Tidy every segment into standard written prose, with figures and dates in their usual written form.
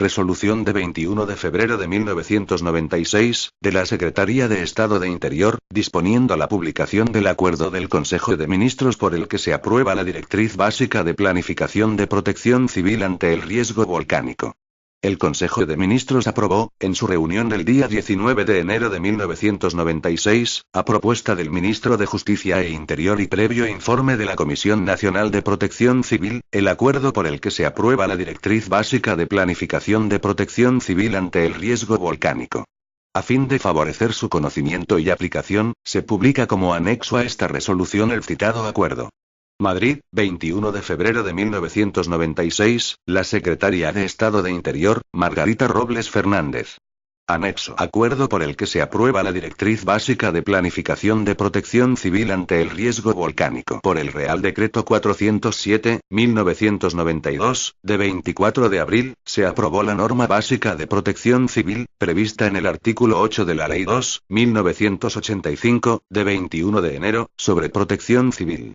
Resolución de 21 de febrero de 1996, de la Secretaría de Estado de Interior, disponiendo la publicación del Acuerdo del Consejo de Ministros por el que se aprueba la Directriz Básica de Planificación de Protección Civil ante el Riesgo Volcánico. El Consejo de Ministros aprobó, en su reunión del día 19 de enero de 1996, a propuesta del Ministro de Justicia e Interior y previo informe de la Comisión Nacional de Protección Civil, el acuerdo por el que se aprueba la Directriz Básica de Planificación de Protección Civil ante el Riesgo Volcánico. A fin de favorecer su conocimiento y aplicación, se publica como anexo a esta resolución el citado acuerdo. Madrid, 21 de febrero de 1996, la Secretaria de Estado de Interior, Margarita Robles Fernández. Anexo. Acuerdo por el que se aprueba la Directriz Básica de Planificación de Protección Civil ante el Riesgo Volcánico. Por el Real Decreto 407/1992, de 24 de abril, se aprobó la norma básica de protección civil, prevista en el artículo 8 de la Ley 2/1985, de 21 de enero, sobre protección civil.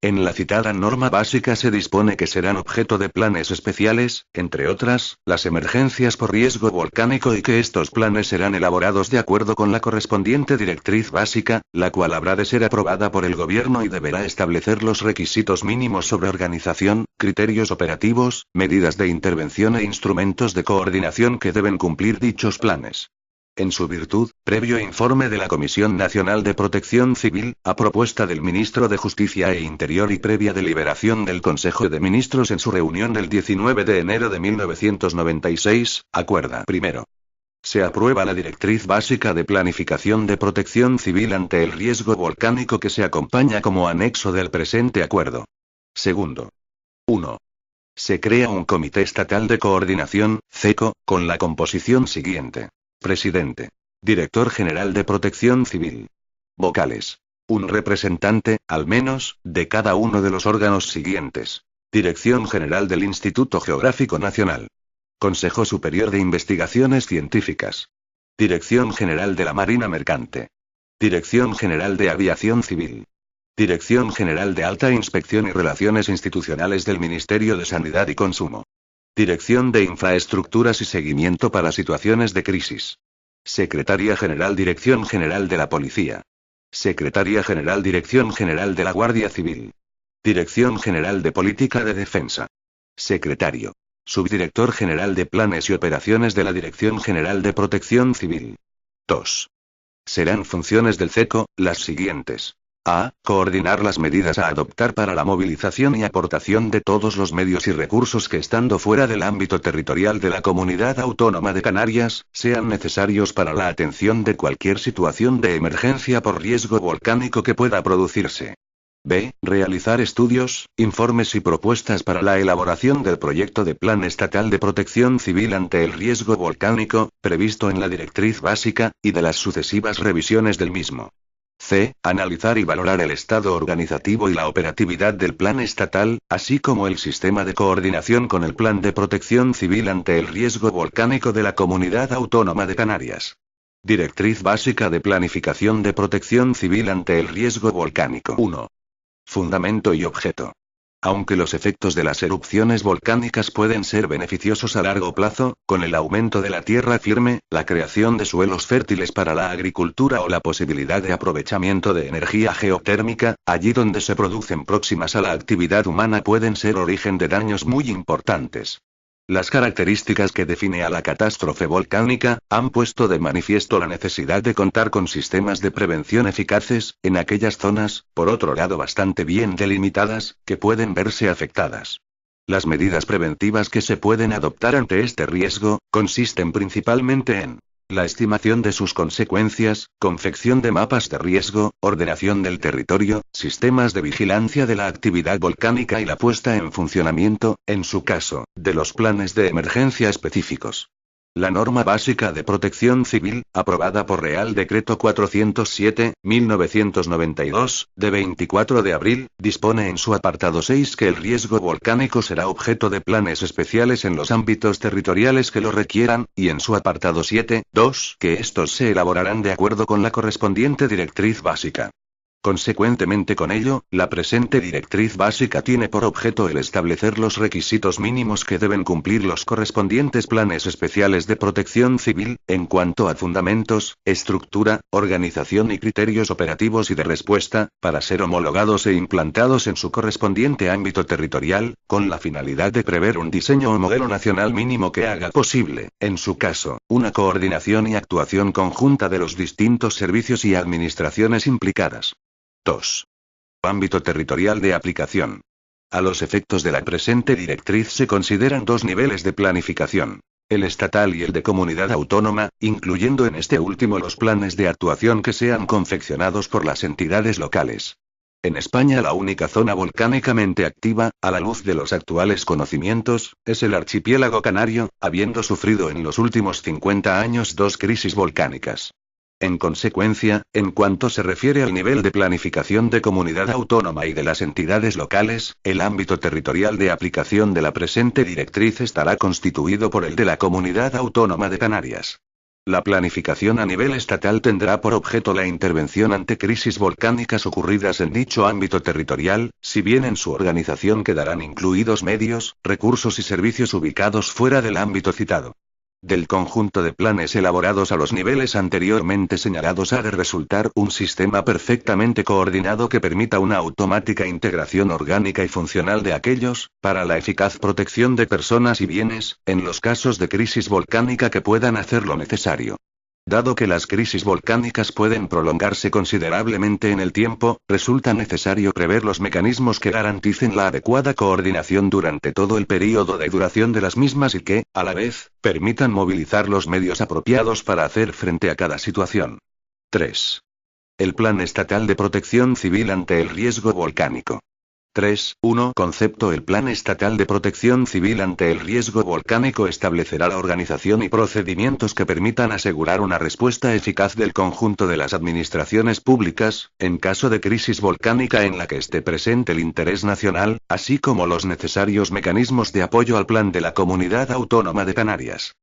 En la citada norma básica se dispone que serán objeto de planes especiales, entre otras, las emergencias por riesgo volcánico y que estos planes serán elaborados de acuerdo con la correspondiente directriz básica, la cual habrá de ser aprobada por el Gobierno y deberá establecer los requisitos mínimos sobre organización, criterios operativos, medidas de intervención e instrumentos de coordinación que deben cumplir dichos planes. En su virtud, previo informe de la Comisión Nacional de Protección Civil, a propuesta del Ministro de Justicia e Interior y previa deliberación del Consejo de Ministros en su reunión del 19 de enero de 1996, acuerda. Primero. Se aprueba la Directriz Básica de Planificación de Protección Civil ante el Riesgo Volcánico que se acompaña como anexo del presente acuerdo. Segundo. 1. Se crea un Comité Estatal de Coordinación, CECO, con la composición siguiente. Presidente. Director General de Protección Civil. Vocales. Un representante, al menos, de cada uno de los órganos siguientes. Dirección General del Instituto Geográfico Nacional. Consejo Superior de Investigaciones Científicas. Dirección General de la Marina Mercante. Dirección General de Aviación Civil. Dirección General de Alta Inspección y Relaciones Institucionales del Ministerio de Sanidad y Consumo. Dirección de Infraestructuras y Seguimiento para Situaciones de Crisis. Secretaría General Dirección General de la Policía. Secretaría General Dirección General de la Guardia Civil. Dirección General de Política de Defensa. Secretario. Subdirector General de Planes y Operaciones de la Dirección General de Protección Civil. 2. Serán funciones del CECO, las siguientes. A. Coordinar las medidas a adoptar para la movilización y aportación de todos los medios y recursos que estando fuera del ámbito territorial de la Comunidad Autónoma de Canarias, sean necesarios para la atención de cualquier situación de emergencia por riesgo volcánico que pueda producirse. B. Realizar estudios, informes y propuestas para la elaboración del proyecto de Plan Estatal de Protección Civil ante el Riesgo Volcánico, previsto en la Directriz Básica, y de las sucesivas revisiones del mismo. C. Analizar y valorar el estado organizativo y la operatividad del plan estatal, así como el sistema de coordinación con el Plan de Protección Civil ante el Riesgo Volcánico de la Comunidad Autónoma de Canarias. Directriz Básica de Planificación de Protección Civil ante el Riesgo Volcánico. 1. Fundamento y objeto. Aunque los efectos de las erupciones volcánicas pueden ser beneficiosos a largo plazo, con el aumento de la tierra firme, la creación de suelos fértiles para la agricultura o la posibilidad de aprovechamiento de energía geotérmica, allí donde se producen próximas a la actividad humana pueden ser origen de daños muy importantes. Las características que define a la catástrofe volcánica, han puesto de manifiesto la necesidad de contar con sistemas de prevención eficaces, en aquellas zonas, por otro lado bastante bien delimitadas, que pueden verse afectadas. Las medidas preventivas que se pueden adoptar ante este riesgo, consisten principalmente en la estimación de sus consecuencias, confección de mapas de riesgo, ordenación del territorio, sistemas de vigilancia de la actividad volcánica y la puesta en funcionamiento, en su caso, de los planes de emergencia específicos. La norma básica de protección civil, aprobada por Real Decreto 407/1992, de 24 de abril, dispone en su apartado 6 que el riesgo volcánico será objeto de planes especiales en los ámbitos territoriales que lo requieran, y en su apartado 7.2 que estos se elaborarán de acuerdo con la correspondiente directriz básica. Consecuentemente con ello, la presente directriz básica tiene por objeto el establecer los requisitos mínimos que deben cumplir los correspondientes planes especiales de protección civil, en cuanto a fundamentos, estructura, organización y criterios operativos y de respuesta, para ser homologados e implantados en su correspondiente ámbito territorial, con la finalidad de prever un diseño o modelo nacional mínimo que haga posible, en su caso, una coordinación y actuación conjunta de los distintos servicios y administraciones implicadas. 2. Ámbito territorial de aplicación. A los efectos de la presente directriz se consideran dos niveles de planificación: el estatal y el de comunidad autónoma, incluyendo en este último los planes de actuación que sean confeccionados por las entidades locales. En España la única zona volcánicamente activa, a la luz de los actuales conocimientos, es el archipiélago canario, habiendo sufrido en los últimos 50 años dos crisis volcánicas. En consecuencia, en cuanto se refiere al nivel de planificación de comunidad autónoma y de las entidades locales, el ámbito territorial de aplicación de la presente directriz estará constituido por el de la Comunidad Autónoma de Canarias. La planificación a nivel estatal tendrá por objeto la intervención ante crisis volcánicas ocurridas en dicho ámbito territorial, si bien en su organización quedarán incluidos medios, recursos y servicios ubicados fuera del ámbito citado. Del conjunto de planes elaborados a los niveles anteriormente señalados ha de resultar un sistema perfectamente coordinado que permita una automática integración orgánica y funcional de aquellos, para la eficaz protección de personas y bienes, en los casos de crisis volcánica que puedan hacerlo necesario. Dado que las crisis volcánicas pueden prolongarse considerablemente en el tiempo, resulta necesario prever los mecanismos que garanticen la adecuada coordinación durante todo el período de duración de las mismas y que, a la vez, permitan movilizar los medios apropiados para hacer frente a cada situación. 3. El Plan Estatal de Protección Civil ante el riesgo volcánico. 3.1. Concepto: el Plan Estatal de Protección Civil ante el riesgo volcánico establecerá la organización y procedimientos que permitan asegurar una respuesta eficaz del conjunto de las administraciones públicas, en caso de crisis volcánica en la que esté presente el interés nacional, así como los necesarios mecanismos de apoyo al plan de la Comunidad Autónoma de Canarias.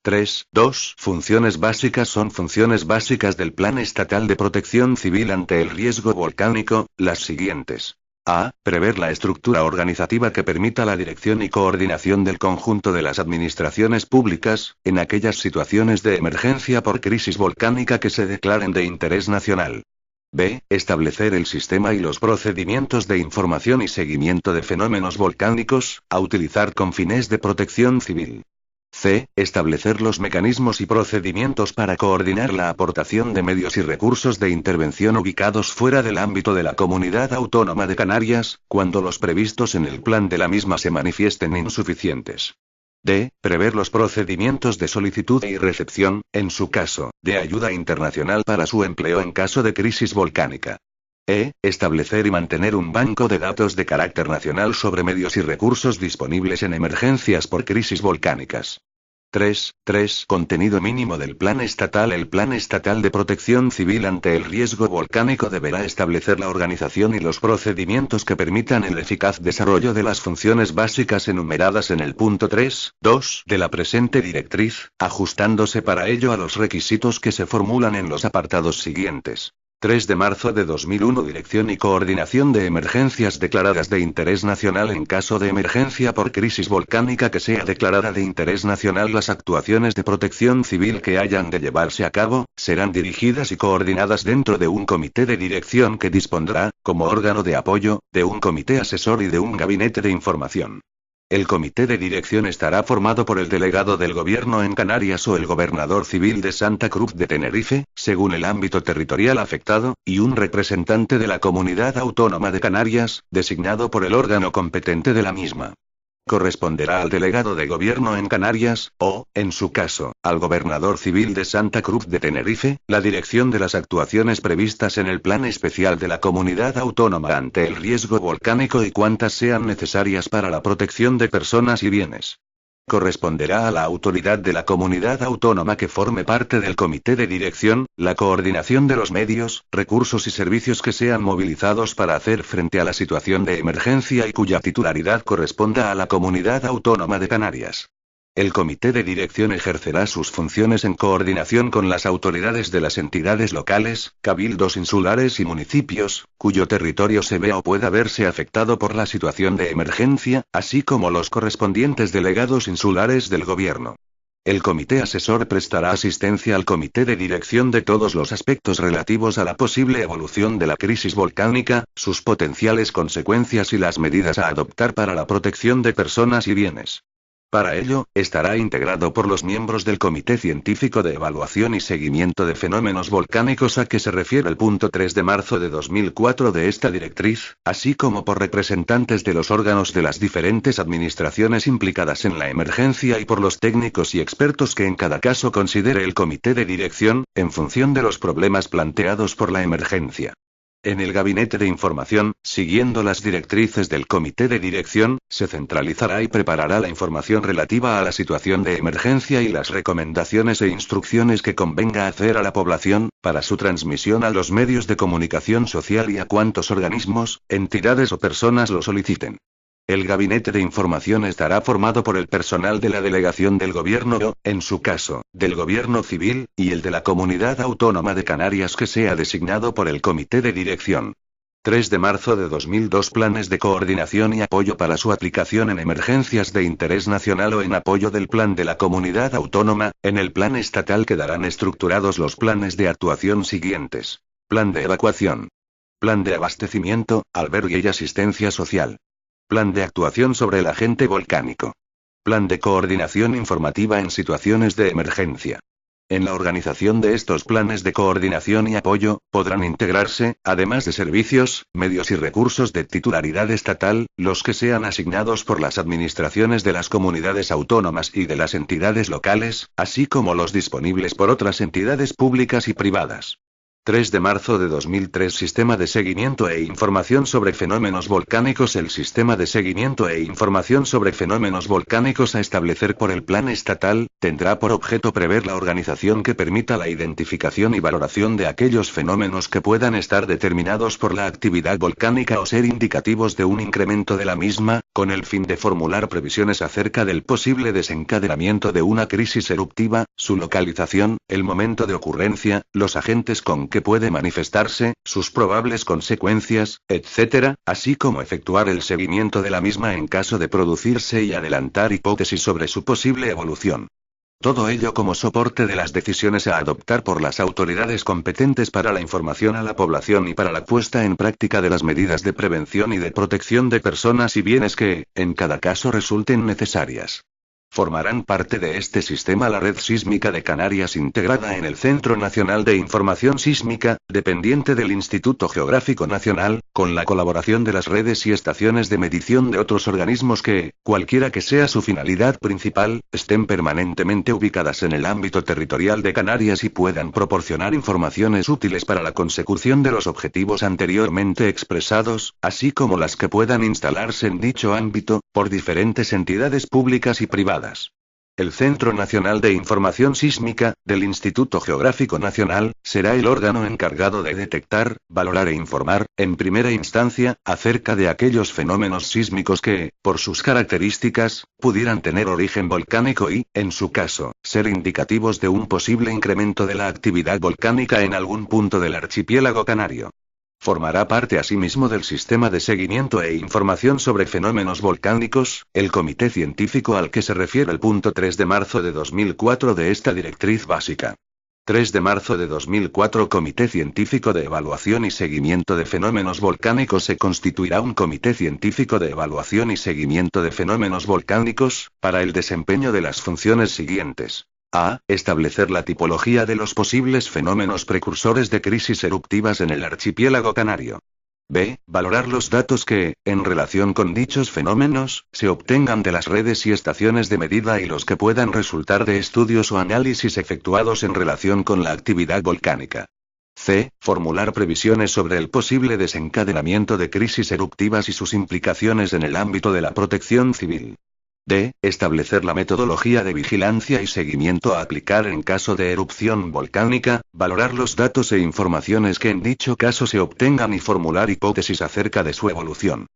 3.2. Funciones básicas. Son funciones básicas del Plan Estatal de Protección Civil ante el riesgo volcánico, las siguientes. A. Prever la estructura organizativa que permita la dirección y coordinación del conjunto de las administraciones públicas, en aquellas situaciones de emergencia por crisis volcánica que se declaren de interés nacional. B. Establecer el sistema y los procedimientos de información y seguimiento de fenómenos volcánicos, a utilizar con fines de protección civil. C. Establecer los mecanismos y procedimientos para coordinar la aportación de medios y recursos de intervención ubicados fuera del ámbito de la Comunidad Autónoma de Canarias, cuando los previstos en el plan de la misma se manifiesten insuficientes. D. Prever los procedimientos de solicitud y recepción, en su caso, de ayuda internacional para su empleo en caso de crisis volcánica. E. Establecer y mantener un banco de datos de carácter nacional sobre medios y recursos disponibles en emergencias por crisis volcánicas. 3. Contenido mínimo del Plan Estatal. El Plan Estatal de Protección Civil ante el riesgo volcánico deberá establecer la organización y los procedimientos que permitan el eficaz desarrollo de las funciones básicas enumeradas en el punto 3.2 de la presente directriz, ajustándose para ello a los requisitos que se formulan en los apartados siguientes. 3 de marzo de 2001. Dirección y coordinación de emergencias declaradas de interés nacional. En caso de emergencia por crisis volcánica que sea declarada de interés nacional, las actuaciones de protección civil que hayan de llevarse a cabo, serán dirigidas y coordinadas dentro de un comité de dirección que dispondrá, como órgano de apoyo, de un comité asesor y de un gabinete de información. El comité de dirección estará formado por el delegado del gobierno en Canarias o el gobernador civil de Santa Cruz de Tenerife, según el ámbito territorial afectado, y un representante de la Comunidad Autónoma de Canarias, designado por el órgano competente de la misma. Corresponderá al delegado de gobierno en Canarias, o, en su caso, al gobernador civil de Santa Cruz de Tenerife, la dirección de las actuaciones previstas en el Plan Especial de la Comunidad Autónoma ante el riesgo volcánico y cuantas sean necesarias para la protección de personas y bienes. Corresponderá a la autoridad de la comunidad autónoma que forme parte del comité de dirección, la coordinación de los medios, recursos y servicios que sean movilizados para hacer frente a la situación de emergencia y cuya titularidad corresponda a la Comunidad Autónoma de Canarias. El comité de dirección ejercerá sus funciones en coordinación con las autoridades de las entidades locales, cabildos insulares y municipios, cuyo territorio se vea o pueda verse afectado por la situación de emergencia, así como los correspondientes delegados insulares del gobierno. El comité asesor prestará asistencia al comité de dirección de todos los aspectos relativos a la posible evolución de la crisis volcánica, sus potenciales consecuencias y las medidas a adoptar para la protección de personas y bienes. Para ello, estará integrado por los miembros del Comité Científico de Evaluación y Seguimiento de Fenómenos Volcánicos a que se refiere el punto 3 de marzo de 2004 de esta directriz, así como por representantes de los órganos de las diferentes administraciones implicadas en la emergencia y por los técnicos y expertos que en cada caso considere el Comité de Dirección, en función de los problemas planteados por la emergencia. En el Gabinete de Información, siguiendo las directrices del Comité de Dirección, se centralizará y preparará la información relativa a la situación de emergencia y las recomendaciones e instrucciones que convenga hacer a la población, para su transmisión a los medios de comunicación social y a cuantos organismos, entidades o personas lo soliciten. El Gabinete de Información estará formado por el personal de la delegación del Gobierno o, en su caso, del Gobierno Civil, y el de la Comunidad Autónoma de Canarias que sea designado por el Comité de Dirección. 3 de marzo de 2002 Planes de coordinación y apoyo para su aplicación en emergencias de interés nacional o en apoyo del Plan de la Comunidad Autónoma. En el Plan Estatal quedarán estructurados los planes de actuación siguientes. Plan de evacuación. Plan de abastecimiento, albergue y asistencia social. Plan de actuación sobre el agente volcánico. Plan de coordinación informativa en situaciones de emergencia. En la organización de estos planes de coordinación y apoyo, podrán integrarse, además de servicios, medios y recursos de titularidad estatal, los que sean asignados por las administraciones de las comunidades autónomas y de las entidades locales, así como los disponibles por otras entidades públicas y privadas. 3 de marzo de 2003 Sistema de seguimiento e información sobre fenómenos volcánicos. El sistema de seguimiento e información sobre fenómenos volcánicos a establecer por el Plan Estatal, tendrá por objeto prever la organización que permita la identificación y valoración de aquellos fenómenos que puedan estar determinados por la actividad volcánica o ser indicativos de un incremento de la misma, con el fin de formular previsiones acerca del posible desencadenamiento de una crisis eruptiva, su localización, el momento de ocurrencia, los agentes con que puede manifestarse, sus probables consecuencias, etc., así como efectuar el seguimiento de la misma en caso de producirse y adelantar hipótesis sobre su posible evolución. Todo ello como soporte de las decisiones a adoptar por las autoridades competentes para la información a la población y para la puesta en práctica de las medidas de prevención y de protección de personas y bienes que, en cada caso, resulten necesarias. Formarán parte de este sistema la Red Sísmica de Canarias integrada en el Centro Nacional de Información Sísmica, dependiente del Instituto Geográfico Nacional, con la colaboración de las redes y estaciones de medición de otros organismos que, cualquiera que sea su finalidad principal, estén permanentemente ubicadas en el ámbito territorial de Canarias y puedan proporcionar informaciones útiles para la consecución de los objetivos anteriormente expresados, así como las que puedan instalarse en dicho ámbito, por diferentes entidades públicas y privadas. El Centro Nacional de Información Sísmica, del Instituto Geográfico Nacional, será el órgano encargado de detectar, valorar e informar, en primera instancia, acerca de aquellos fenómenos sísmicos que, por sus características, pudieran tener origen volcánico y, en su caso, ser indicativos de un posible incremento de la actividad volcánica en algún punto del archipiélago canario. Formará parte asimismo del sistema de seguimiento e información sobre fenómenos volcánicos, el comité científico al que se refiere el punto 3 de marzo de 2004 de esta directriz básica. 3 de marzo de 2004 Comité Científico de Evaluación y Seguimiento de Fenómenos Volcánicos. Se constituirá un Comité Científico de Evaluación y Seguimiento de Fenómenos Volcánicos, para el desempeño de las funciones siguientes. A. Establecer la tipología de los posibles fenómenos precursores de crisis eruptivas en el archipiélago canario. B. Valorar los datos que, en relación con dichos fenómenos, se obtengan de las redes y estaciones de medida y los que puedan resultar de estudios o análisis efectuados en relación con la actividad volcánica. C. Formular previsiones sobre el posible desencadenamiento de crisis eruptivas y sus implicaciones en el ámbito de la protección civil. D. Establecer la metodología de vigilancia y seguimiento a aplicar en caso de erupción volcánica, valorar los datos e informaciones que en dicho caso se obtengan y formular hipótesis acerca de su evolución.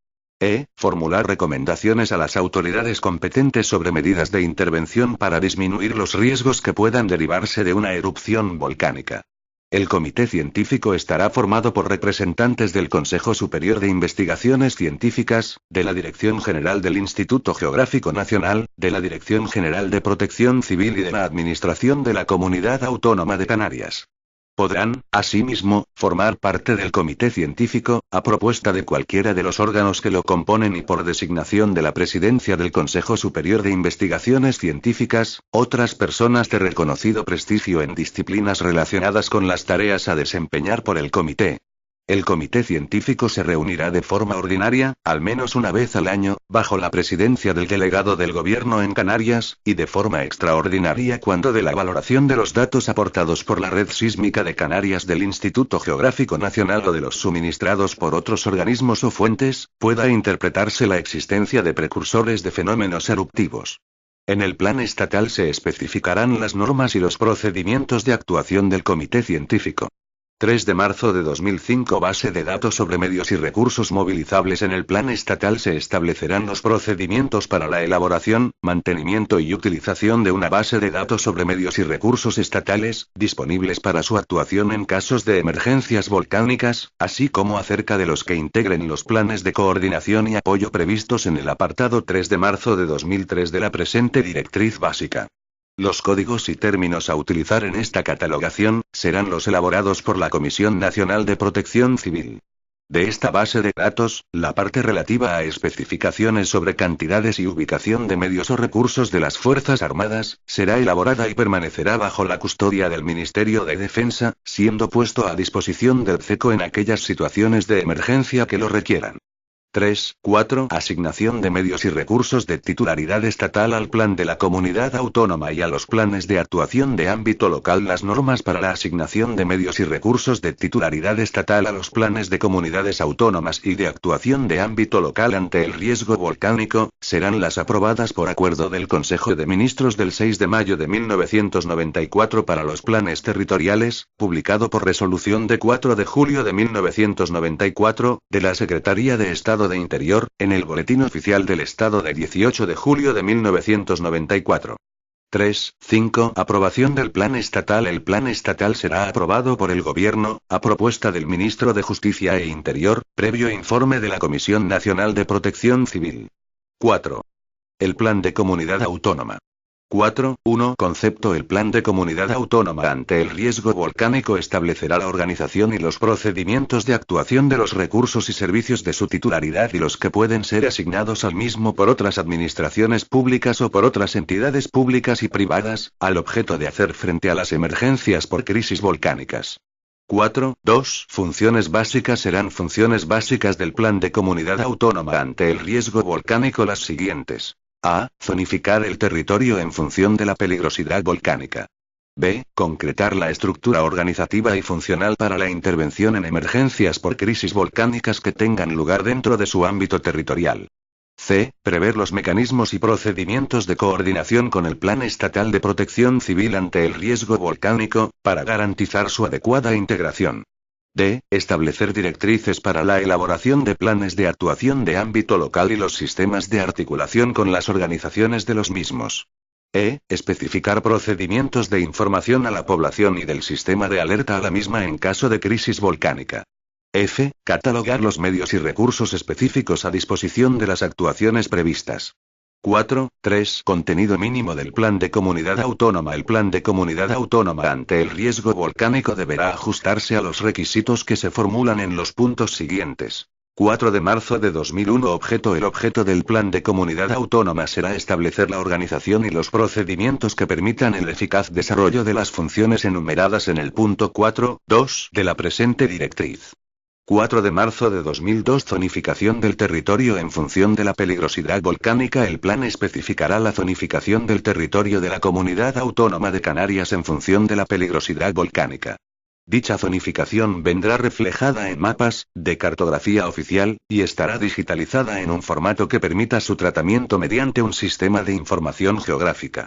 Formular recomendaciones a las autoridades competentes sobre medidas de intervención para disminuir los riesgos que puedan derivarse de una erupción volcánica. El comité científico estará formado por representantes del Consejo Superior de Investigaciones Científicas, de la Dirección General del Instituto Geográfico Nacional, de la Dirección General de Protección Civil y de la Administración de la Comunidad Autónoma de Canarias. Podrán, asimismo, formar parte del comité científico, a propuesta de cualquiera de los órganos que lo componen y por designación de la presidencia del Consejo Superior de Investigaciones Científicas, otras personas de reconocido prestigio en disciplinas relacionadas con las tareas a desempeñar por el comité. El comité científico se reunirá de forma ordinaria, al menos una vez al año, bajo la presidencia del delegado del gobierno en Canarias, y de forma extraordinaria cuando de la valoración de los datos aportados por la Red Sísmica de Canarias del Instituto Geográfico Nacional o de los suministrados por otros organismos o fuentes, pueda interpretarse la existencia de precursores de fenómenos eruptivos. En el plan estatal se especificarán las normas y los procedimientos de actuación del comité científico. 3 de marzo de 2005 Base de datos sobre medios y recursos movilizables. En el plan estatal se establecerán los procedimientos para la elaboración, mantenimiento y utilización de una base de datos sobre medios y recursos estatales, disponibles para su actuación en casos de emergencias volcánicas, así como acerca de los que integren los planes de coordinación y apoyo previstos en el apartado 3 de marzo de 2003 de la presente directriz básica. Los códigos y términos a utilizar en esta catalogación, serán los elaborados por la Comisión Nacional de Protección Civil. De esta base de datos, la parte relativa a especificaciones sobre cantidades y ubicación de medios o recursos de las Fuerzas Armadas, será elaborada y permanecerá bajo la custodia del Ministerio de Defensa, siendo puesto a disposición del CECO en aquellas situaciones de emergencia que lo requieran. 3. 4. Asignación de medios y recursos de titularidad estatal al plan de la comunidad autónoma y a los planes de actuación de ámbito local. Las normas para la asignación de medios y recursos de titularidad estatal a los planes de comunidades autónomas y de actuación de ámbito local ante el riesgo volcánico, serán las aprobadas por acuerdo del Consejo de Ministros del 6 de mayo de 1994 para los planes territoriales, publicado por resolución de 4 de julio de 1994, de la Secretaría de Estado de Interior, en el Boletín Oficial del Estado de 18 de julio de 1994. 3. 5. Aprobación del Plan Estatal. El Plan Estatal será aprobado por el Gobierno, a propuesta del Ministro de Justicia e Interior, previo informe de la Comisión Nacional de Protección Civil. 4. El Plan de Comunidad Autónoma. 4.1. Concepto. El Plan de Comunidad Autónoma ante el riesgo volcánico establecerá la organización y los procedimientos de actuación de los recursos y servicios de su titularidad y los que pueden ser asignados al mismo por otras administraciones públicas o por otras entidades públicas y privadas, al objeto de hacer frente a las emergencias por crisis volcánicas. 4.2. Funciones básicas. Serán funciones básicas del Plan de Comunidad Autónoma ante el riesgo volcánico las siguientes. A. Zonificar el territorio en función de la peligrosidad volcánica. B. Concretar la estructura organizativa y funcional para la intervención en emergencias por crisis volcánicas que tengan lugar dentro de su ámbito territorial. C. Prever los mecanismos y procedimientos de coordinación con el Plan Estatal de Protección Civil ante el riesgo volcánico, para garantizar su adecuada integración. D. Establecer directrices para la elaboración de planes de actuación de ámbito local y los sistemas de articulación con las organizaciones de los mismos. E. Especificar procedimientos de información a la población y del sistema de alerta a la misma en caso de crisis volcánica. F. Catalogar los medios y recursos específicos a disposición de las actuaciones previstas. 4.3. Contenido mínimo del Plan de Comunidad Autónoma. El Plan de Comunidad Autónoma ante el riesgo volcánico deberá ajustarse a los requisitos que se formulan en los puntos siguientes. 4 de marzo de 2001. El objeto del Plan de Comunidad Autónoma será establecer la organización y los procedimientos que permitan el eficaz desarrollo de las funciones enumeradas en el punto 4.2 de la presente directriz. 4 de marzo de 2002. Zonificación del territorio en función de la peligrosidad volcánica. El plan especificará la zonificación del territorio de la Comunidad Autónoma de Canarias en función de la peligrosidad volcánica. Dicha zonificación vendrá reflejada en mapas, de cartografía oficial, y estará digitalizada en un formato que permita su tratamiento mediante un sistema de información geográfica.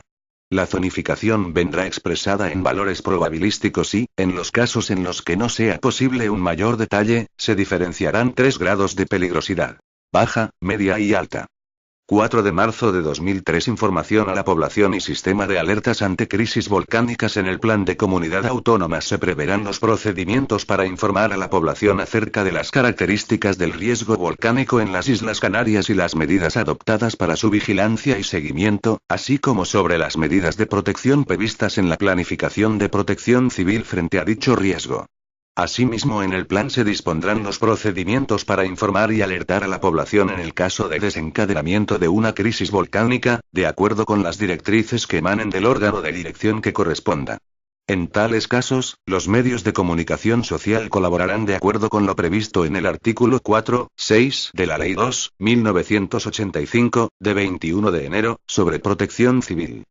La zonificación vendrá expresada en valores probabilísticos y, en los casos en los que no sea posible un mayor detalle, se diferenciarán 3 grados de peligrosidad. baja, media y alta. 4 de marzo de 2003 Información a la población y sistema de alertas ante crisis volcánicas. En el Plan de Comunidad Autónoma se preverán los procedimientos para informar a la población acerca de las características del riesgo volcánico en las Islas Canarias y las medidas adoptadas para su vigilancia y seguimiento, así como sobre las medidas de protección previstas en la planificación de protección civil frente a dicho riesgo. Asimismo, en el plan se dispondrán los procedimientos para informar y alertar a la población en el caso de desencadenamiento de una crisis volcánica, de acuerdo con las directrices que emanen del órgano de dirección que corresponda. En tales casos, los medios de comunicación social colaborarán de acuerdo con lo previsto en el artículo 4.6 de la Ley 2.1985, de 21 de enero, sobre protección civil.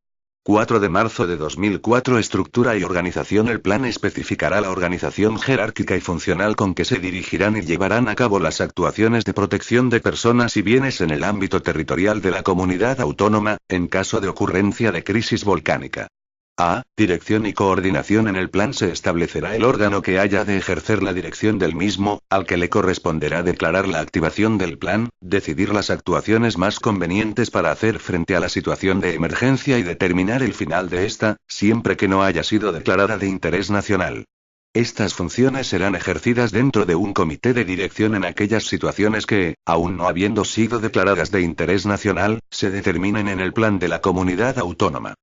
4 de marzo de 2004 Estructura y organización. El plan especificará la organización jerárquica y funcional con que se dirigirán y llevarán a cabo las actuaciones de protección de personas y bienes en el ámbito territorial de la comunidad autónoma, en caso de ocurrencia de crisis volcánica. A. Dirección y coordinación. En el plan se establecerá el órgano que haya de ejercer la dirección del mismo, al que le corresponderá declarar la activación del plan, decidir las actuaciones más convenientes para hacer frente a la situación de emergencia y determinar el final de esta, siempre que no haya sido declarada de interés nacional. Estas funciones serán ejercidas dentro de un comité de dirección en aquellas situaciones que, aun no habiendo sido declaradas de interés nacional, se determinen en el plan de la comunidad autónoma.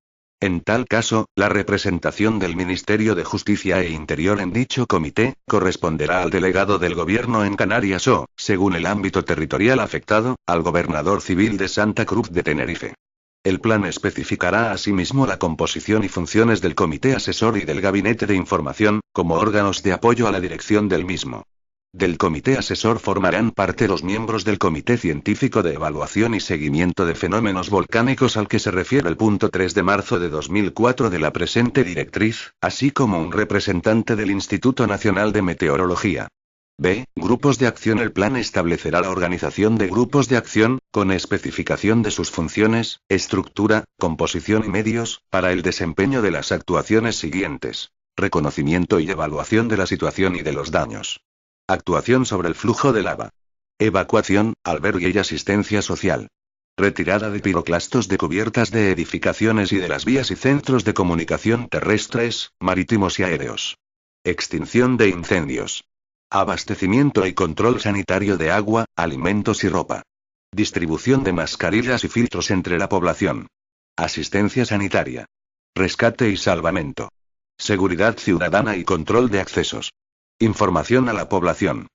En tal caso, la representación del Ministerio de Justicia e Interior en dicho comité, corresponderá al delegado del Gobierno en Canarias o, según el ámbito territorial afectado, al gobernador civil de Santa Cruz de Tenerife. El plan especificará asimismo la composición y funciones del Comité Asesor y del Gabinete de Información, como órganos de apoyo a la dirección del mismo. Del Comité Asesor formarán parte los miembros del Comité Científico de Evaluación y Seguimiento de Fenómenos Volcánicos al que se refiere el punto 3 de marzo de 2004 de la presente directriz, así como un representante del Instituto Nacional de Meteorología. B. Grupos de acción. El plan establecerá la organización de grupos de acción, con especificación de sus funciones, estructura, composición y medios, para el desempeño de las actuaciones siguientes: reconocimiento y evaluación de la situación y de los daños. Actuación sobre el flujo de lava. Evacuación, albergue y asistencia social. Retirada de piroclastos de cubiertas de edificaciones y de las vías y centros de comunicación terrestres, marítimos y aéreos. Extinción de incendios. Abastecimiento y control sanitario de agua, alimentos y ropa. Distribución de mascarillas y filtros entre la población. Asistencia sanitaria. Rescate y salvamento. Seguridad ciudadana y control de accesos. Información a la población.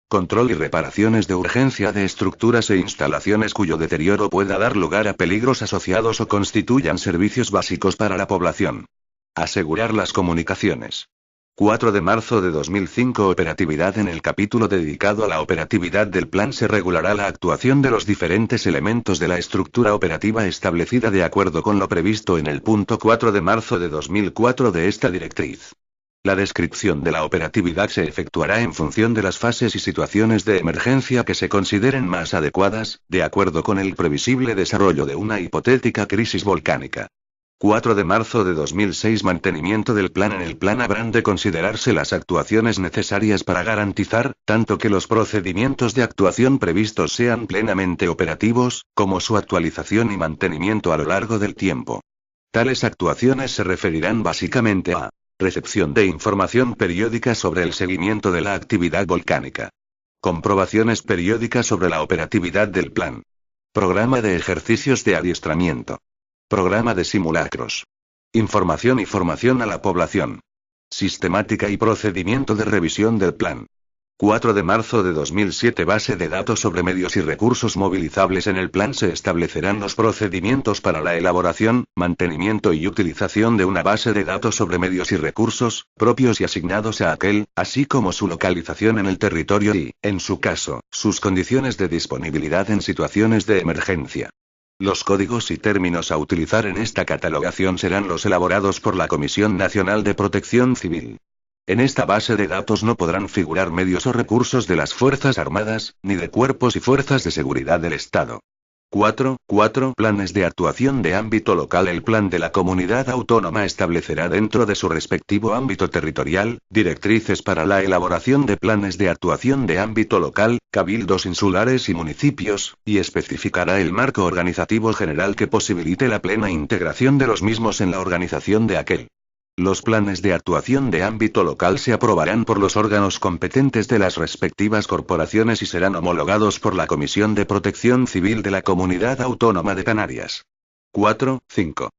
Control y reparaciones de urgencia de estructuras e instalaciones cuyo deterioro pueda dar lugar a peligros asociados o constituyan servicios básicos para la población. Asegurar las comunicaciones. 4 de marzo de 2005 Operatividad. En el capítulo dedicado a la operatividad del plan se regulará la actuación de los diferentes elementos de la estructura operativa establecida de acuerdo con lo previsto en el punto 4 de marzo de 2004 de esta directriz. La descripción de la operatividad se efectuará en función de las fases y situaciones de emergencia que se consideren más adecuadas, de acuerdo con el previsible desarrollo de una hipotética crisis volcánica. 4 de marzo de 2006 Mantenimiento del plan. En el plan habrán de considerarse las actuaciones necesarias para garantizar, tanto que los procedimientos de actuación previstos sean plenamente operativos, como su actualización y mantenimiento a lo largo del tiempo. Tales actuaciones se referirán básicamente a: recepción de información periódica sobre el seguimiento de la actividad volcánica. Comprobaciones periódicas sobre la operatividad del plan. Programa de ejercicios de adiestramiento. Programa de simulacros. Información y formación a la población. Sistemática y procedimiento de revisión del plan. 4 de marzo de 2007 Base de datos sobre medios y recursos movilizables. En el plan se establecerán los procedimientos para la elaboración, mantenimiento y utilización de una base de datos sobre medios y recursos, propios y asignados a aquel, así como su localización en el territorio y, en su caso, sus condiciones de disponibilidad en situaciones de emergencia. Los códigos y términos a utilizar en esta catalogación serán los elaborados por la Comisión Nacional de Protección Civil. En esta base de datos no podrán figurar medios o recursos de las Fuerzas Armadas, ni de cuerpos y fuerzas de seguridad del Estado. 4. Planes de actuación de ámbito local. El plan de la comunidad autónoma establecerá dentro de su respectivo ámbito territorial, directrices para la elaboración de planes de actuación de ámbito local, cabildos insulares y municipios, y especificará el marco organizativo general que posibilite la plena integración de los mismos en la organización de aquel. Los planes de actuación de ámbito local se aprobarán por los órganos competentes de las respectivas corporaciones y serán homologados por la Comisión de Protección Civil de la Comunidad Autónoma de Canarias. 5.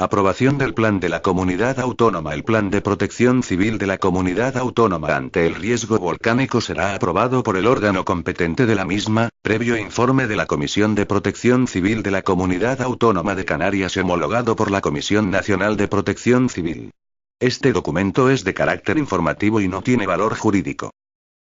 Aprobación del Plan de la Comunidad Autónoma. El Plan de Protección Civil de la Comunidad Autónoma ante el riesgo volcánico será aprobado por el órgano competente de la misma, previo informe de la Comisión de Protección Civil de la Comunidad Autónoma de Canarias y homologado por la Comisión Nacional de Protección Civil. Este documento es de carácter informativo y no tiene valor jurídico.